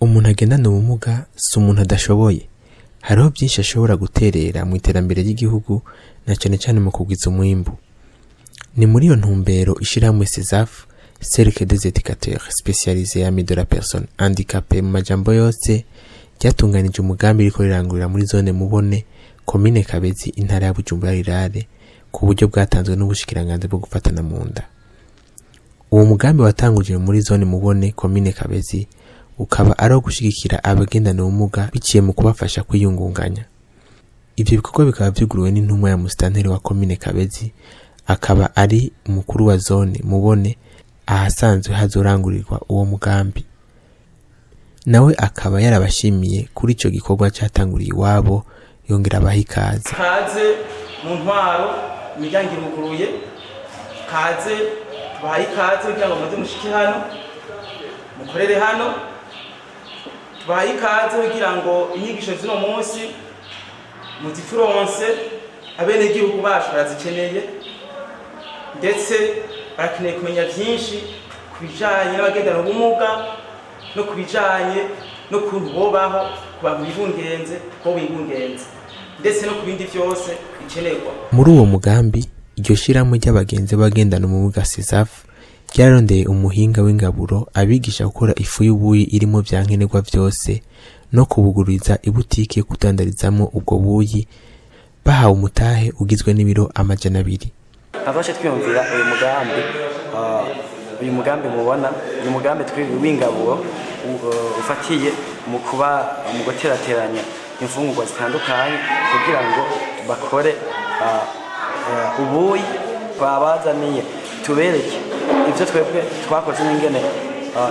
umuntu agendana ubumuga si umuntu adashoboye. Hariho byinshi ashobora guterera mu iterambere ry'igihugu na cyane cyane mu kugwiza umwimbu. Ni muri iyo ntumbero ishirahamwe CESAPH, Cercle des éducateurs spécialisés amis de la personne handicapée mu majambo yose, ryatunganije umugambi riko rirangurira muri zone Mubone, komine Kabezi, intara ya Bujumbura rirare, ku buryo bwatanzwe n'ubushikiranganji bwo gufatana mu nda. Uwo mugambi watanguje muri zone Mubone, komine Kabezi, ukaba ari gushigikira abagendana ubumuga biciye mu kubafasha kwiyungunganya. Ivyo bikorwa bikaba vyuguruwe n'intumwa ya musitanteri wa komine Kabezi, akaba ari umukuru wa zone Mubone, ahasanzwe hazorangurirwa uwo mugambi. Nawe akaba yarabashimiye kuri ico gikorwa cyatanguriye iwabo, yongera abaha ikaze. Kaze mu ntwaro, imiryango iruguruye, kaze tubaha ikaze kugira ngo muze mushike hano, mukorere hano, tubaha ikaze kugira ngo inyigisho zino munsi muzifuronse, abenegihugu bacu barazikeneye, ndetse barakeneye kumenya byinshi ku bijanye n'abagendana ubumuga no ku bijanye no kuntu bobaho ku bantu bibungenze, ko bibungenze, ndetse no ku bindi vyose bikenerwa. Muri uwo mugambi iryo shirahamwe ry'abagenzi bagendana ubumuga CESAPH ryarondeye umuhinga w'ingaburo abigisha gukora ifu y'ubuyi irimo vyankenerwa vyose no kubugururiza ibutike kudandarizamo ubwo buyi, bahawe umutahe ugizwe n'ibiro 200. Abashe twiyumvira uyu mugambi mubona ni umugambi w'ingaburo ufatiye mu kuba mu guterateranya imfungurwa zitandukanye kugira ngo bakore ubuyi babazaniye, tubereke ivyo twebwe twakoze n'ingene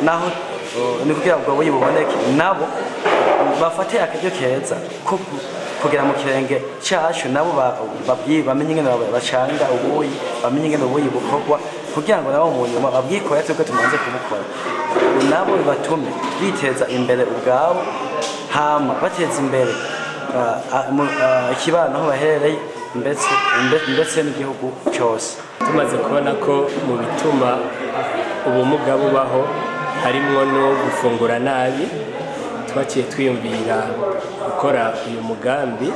naho ni kugira ngo ubuyi buboneke, nabo bafate akaryo keza ko kugira mu kirenge cyacu, nabo bamenye ingene bacanga ubuyi, bamenye ingene ubuyi bukorwa, kugira ngo nabo mu nyuma babwikore twebwe tumanze kubukora, nabo batume biteza imbere ubwabo, hama bateza imbere ikibano aho baherereye, ndetse n'igihugu cyose. Tumaze kubona ko mu bituma ubumuga bubaho harimwo no gufungura nabi, twaciye twiyumvira gukora uyu mugambi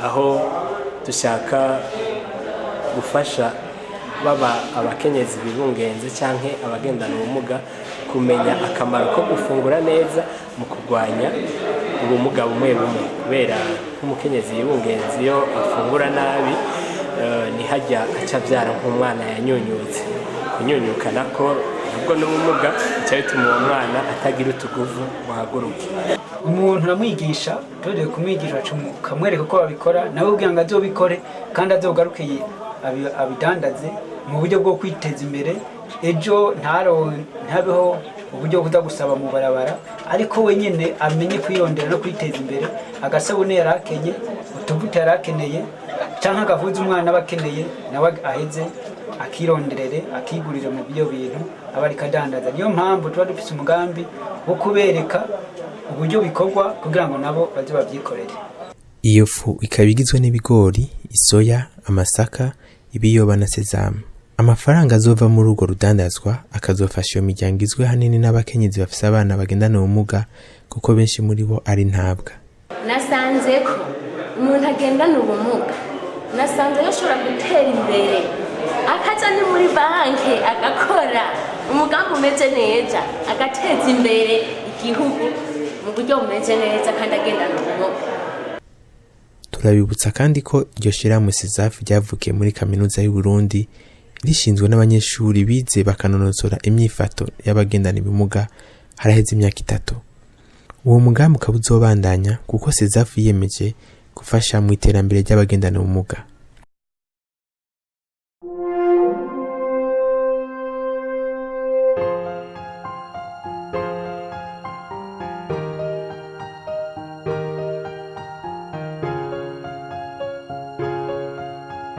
aho dushaka gufasha baba abakenyezi bibungenze canke abagendana ubumuga kumenya akamaro ko gufungura neza mu kurwanya ubumuga bumwe bumwe, kubera nk'umukenyezi yibungenze iyo afungura nabi ni hajya acavyara nk'umwana yanyunyutse, kunyunyuka nako ubwo n'ubumuga cyatuma uwo mwana atagira utuguvu muhaguruke. Umuntu ramwigisha dore kumwigisha kamwereka ko babikora, nawe ubwira ngo azobikore kandi azogaruke abidandaze mu buryo bwo kwiteza imbere, ejo ntabeho uburyo kuza gusaba mu barabara, ariko wenyine amenye kwirondera no kwiteza imbere, agasabune yarakenye, utuvuta yarakeneye, canke agahuza umwana bakeneye, nawe aheze akironderere akigurira mu byo bintu abari kadandaza. Niyo mpamvu tuba dufise umugambi wo kubereka uburyo bikorwa kugira ngo nabo baje bavyikorere. Iyo fu ikaba igizwe n'ibigori, isoya, amasaka, ibiyoba na sesame. Amafaranga azova muri urwo rudandazwa akazofasha iyo miryango izwe hanini n'abakenyezi bafise abana bagendana ubumuga, kuko benshi muri bo ari ntabwa. Nasanze ko umuntu agendana ubumuga, nasanze yoshobora gutera imbere akaza ni muri banki agakora umugambi umeze neza, agateza imbere igihugu mu buryo bumeze neza kandi agendana ubumuga. Turabibutsa kandi ko iryo shirahamwe CESAPH ryavukiye muri kaminuza y'u Burundi, rishinzwe n'abanyeshuri bize bakanonosora imyifato y'abagendana ibimuga haraheze imyaka 3. Uwo mugambi ukaba uzobandanya kuko CESAPH yiyemeje gufasha mu iterambere ry'abagendana ubumuga.